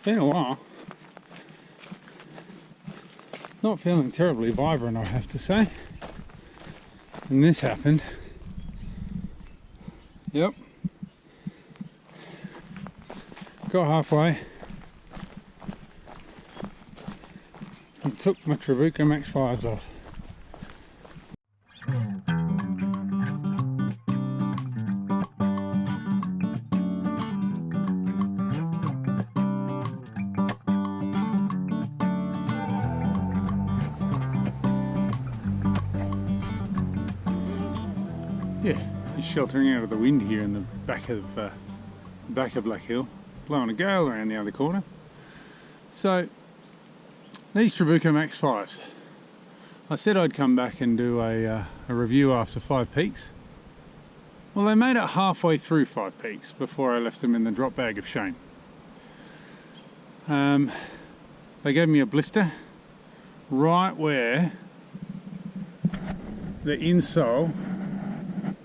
been a while. Not feeling terribly vibrant, I have to say. And this happened. Yep. Got halfway and took my Trabuco Max 5s off. Yeah, just sheltering out of the wind here in the back of Black Hill, blowing a gale around the other corner. So these Trabuco Max 5s, I said I'd come back and do a review after 5 peaks. Well, they made it halfway through 5 peaks before I left them in the drop bag of shame. They gave me a blister right where the insole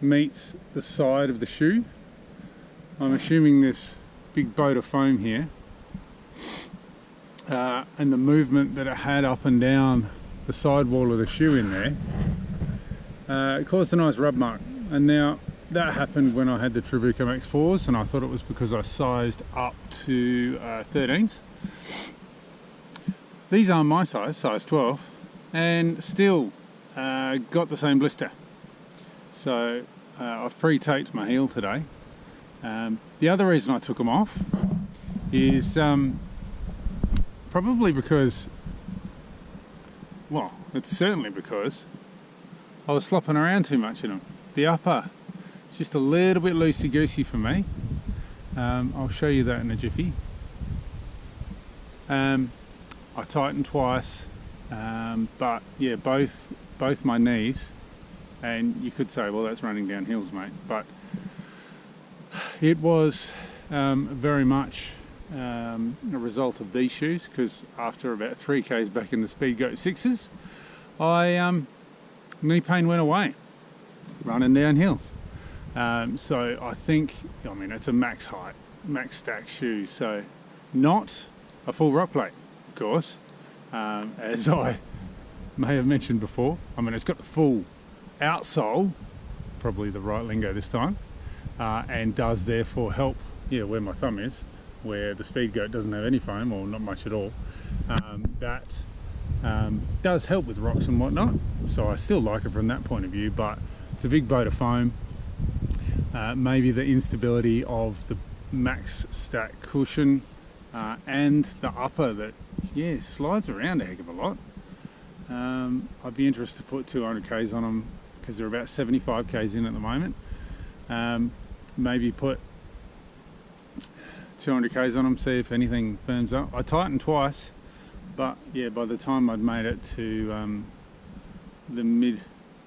meets the side of the shoe. I'm assuming this big boat of foam here and the movement that it had up and down the sidewall of the shoe in there it caused a nice rub mark. And now that happened when I had the Trabuco Max 4s, and I thought it was because I sized up to 13s. These are my size 12, and still got the same blister. So I've pre-taped my heel today. The other reason I took them off is probably because, well, it's certainly because I was slopping around too much in them. The upper, it's just a little bit loosey-goosey for me. I'll show you that in a jiffy. I tightened twice, but yeah, both my knees. And you could say, well, that's running down hills, mate. But it was very much a result of these shoes, because after about 3 Ks back in the Speedgoat 6s, knee pain went away running down hills. So I think, I mean, it's a max height, max stack shoe, so not a full rock plate, of course, as I may have mentioned before. I mean, it's got the full outsole, probably the right lingo this time, and does therefore help, yeah, where my thumb is, where the Speedgoat doesn't have any foam, or not much at all. That does help with rocks and whatnot, so I still like it from that point of view, but it's a big boat of foam. Maybe the instability of the max stack cushion and the upper that, yeah, slides around a heck of a lot. I'd be interested to put 200 Ks on them, because they're about 75 Ks in at the moment. Maybe put 200 Ks on them, see if anything firms up. I tightened twice, but yeah, by the time I'd made it to the mid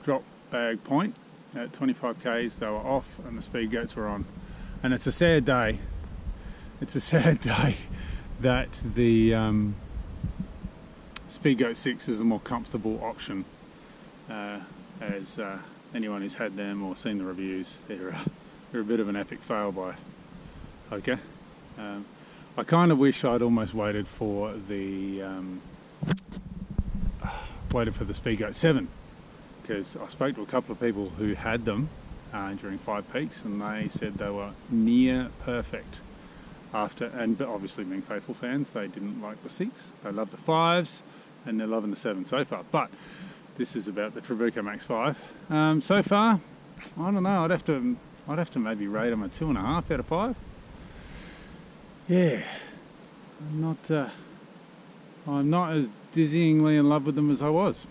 drop bag point at 25 Ks, they were off and the Speedgoats were on. And it's a sad day. It's a sad day that the Speedgoat 6 is the more comfortable option. As anyone who's had them or seen the reviews, they're a bit of an epic fail by Hoka. I kind of wish I'd almost waited for the Speedgoat 7, because I spoke to a couple of people who had them during 5 peaks, and they said they were near perfect. But obviously being faithful fans, they didn't like the 6. They loved the 5s, and they're loving the 7 so far. But this is about the Trabuco Max 5. So far, I don't know. I'd have to maybe rate them a 2.5 out of 5. Yeah, I'm not as dizzyingly in love with them as I was.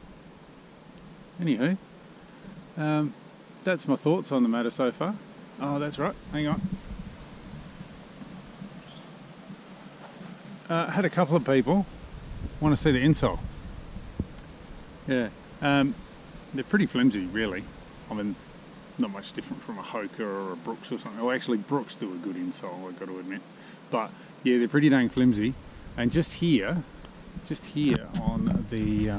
Anywho, that's my thoughts on the matter so far. Oh, that's right. Hang on. Had a couple of people want to see the insole. Yeah, they're pretty flimsy, really. I mean, not much different from a Hoka or a Brooks or something. Well, actually, Brooks do a good insole, I've got to admit. But yeah, they're pretty dang flimsy. And just here on the,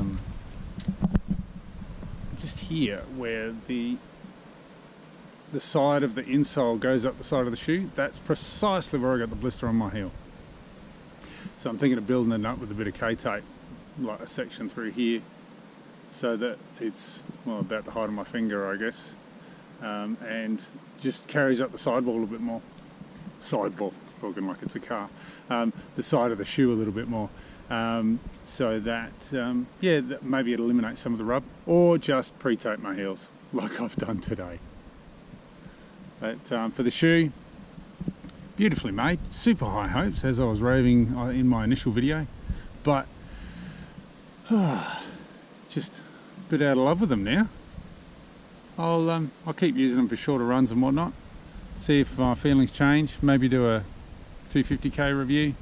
just here where the side of the insole goes up the side of the shoe, that's precisely where I got the blister on my heel. So I'm thinking of building it up with a bit of K-tape, like a section through here, so that it's, well, about the height of my finger, I guess, and just carries up the sidewall a bit more. Sidewall, talking like it's a car. The side of the shoe a little bit more, so that, yeah, that maybe it eliminates some of the rub, or just pre-tape my heels, like I've done today. But for the shoe, beautifully made, super high hopes, as I was raving in my initial video, but just a bit out of love with them now. I'll keep using them for shorter runs and whatnot, see if my feelings change, maybe do a 250k review.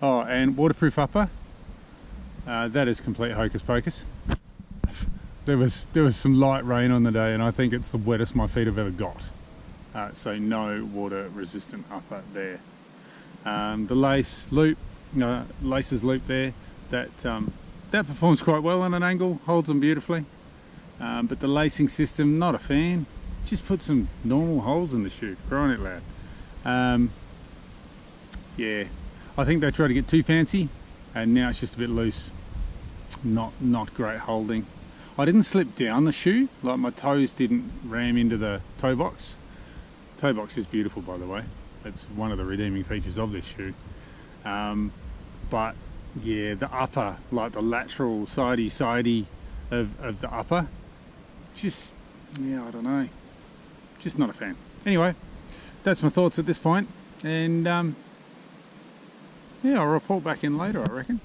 Oh, and waterproof upper, that is complete hocus pocus. There was some light rain on the day, and I think it's the wettest my feet have ever got. So no water resistant upper there. The laces loop there, that performs quite well on an angle, holds them beautifully. But the lacing system, not a fan. Just put some normal holes in the shoe, crying it loud. Yeah, I think they tried to get too fancy, and now it's just a bit loose. Not great holding. I didn't slip down the shoe, like my toes didn't ram into the toe box. Toe box is beautiful, by the way. It's one of the redeeming features of this shoe. But yeah, the upper, like the lateral sidey of the upper, just, yeah, I don't know, just not a fan. Anyway, that's my thoughts at this point, and yeah, I'll report back in later, I reckon.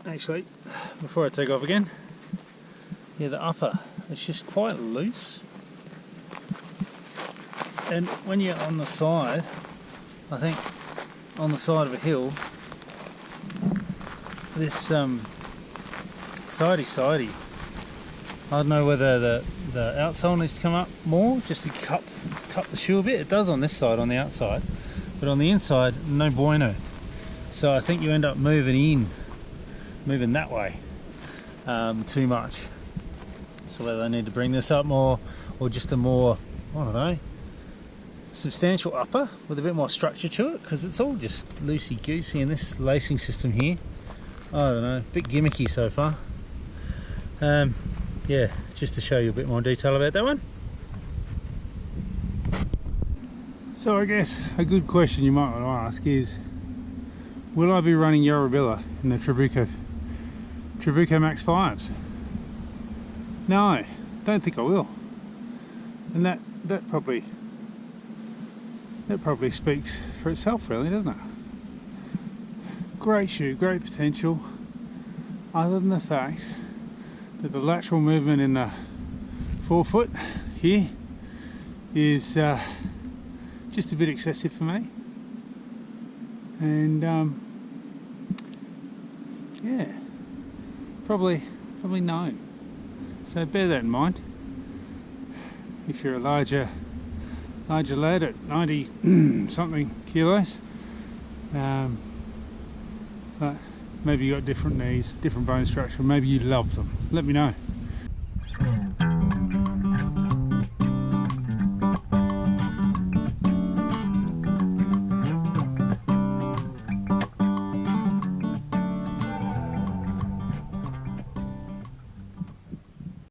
Actually, before I take off again, yeah, the upper, it's just quite loose, and when you're on the side, I think on the side of a hill, this sidey, I don't know whether the outsole needs to come up more just to cup the shoe a bit. It does on this side, on the outside, but on the inside, no bueno. So I think you end up moving that way too much. So whether they need to bring this up more, or just a more, I don't know, substantial upper with a bit more structure to it, because it's all just loosey goosey in this lacing system here. I don't know, a bit gimmicky so far. Yeah, just to show you a bit more detail about that one. So I guess a good question you might want to ask is, will I be running Yorubilla in the Trabuco Max 5s? No, don't think I will. And that probably speaks for itself, really, doesn't it? Great shoe, great potential, other than the fact that the lateral movement in the forefoot here is just a bit excessive for me, and yeah, probably no. So bear that in mind if you're a larger lad at 90 something kilos, but maybe you got different knees, different bone structure, maybe you love them. Let me know.